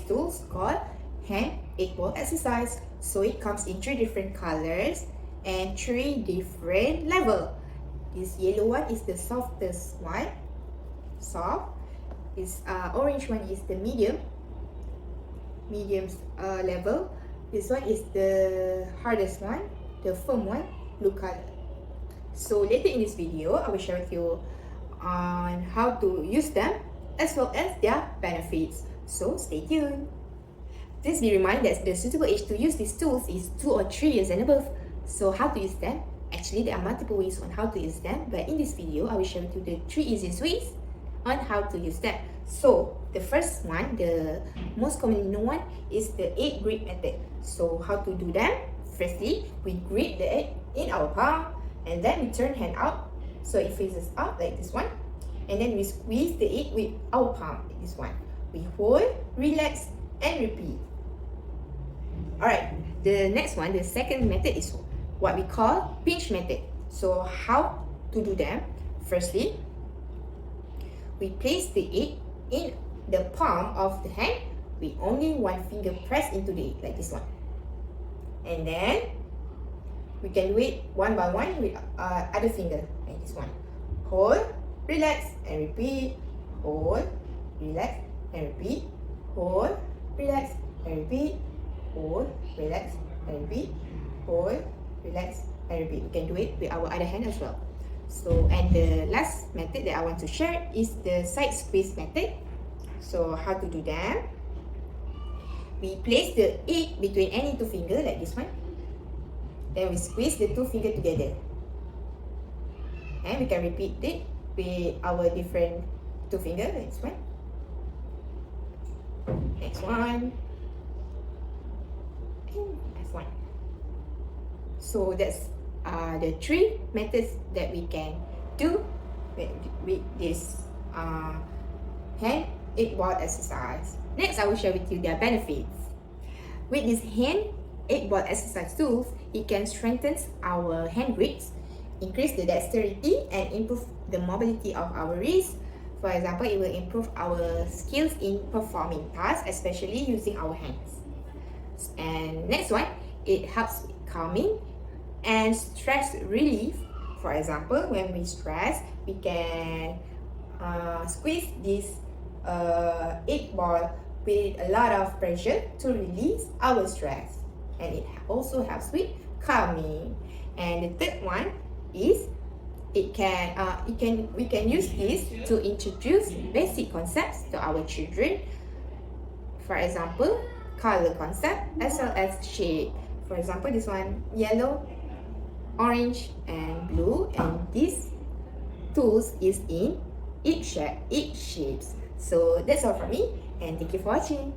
tools called hand 8-ball exercise. So it comes in 3 different colors and 3 different level. This yellow one is the softest one, soft. This orange one is the medium level. This one is the hardest one, the firm one, blue color. So later in this video, I will share with you on how to use them as well as their benefits. So stay tuned. Please be reminded that the suitable age to use these tools is 2 or 3 years and above. So how to use them? Actually, there are multiple ways on how to use them, but in this video, I will share with you the 3 easiest ways on how to use them. So the first one, the most commonly known one, is the egg grip method. So how to do them? Firstly, we grip the egg in our palm and then we turn hand out so it faces up like this one, and then we squeeze the egg with our palm like this one. We hold, relax, and repeat. Alright, the next one, the second method, is what we call pinch method. So how to do them? Firstly, we place the egg in the palm of the hand with only one finger pressed into the egg like this one, and then we can do it one by one with other finger like this one. Hold, relax, and repeat. Hold, relax, and repeat. Hold, relax, and repeat. Hold, relax, and repeat. Hold, relax, and repeat. We can do it with our other hand as well. So, and the last method that I want to share is the side squeeze method. So how to do that? We place the egg between any 2 fingers like this one. Then we squeeze the 2 fingers together. And we can repeat it with our different 2 fingers like this one. Next one. And next one. So that's the 3 methods that we can do with this hand 8-ball exercise. Next, I will share with you their benefits. With this hand 8-ball exercise tools, it can strengthen our hand grips, increase the dexterity, and improve the mobility of our wrists. For example, it will improve our skills in performing tasks, especially using our hands. And next one, it helps with calming and stress relief. For example, when we stress, we can squeeze this 8-ball with a lot of pressure to release our stress, and it also helps with calming. And the third one is we can use this to introduce basic concepts to our children. For example, color concept as well as shape. For example, this one yellow, orange, and blue, and this tools is in each shapes. So that's all from me, and thank you for watching.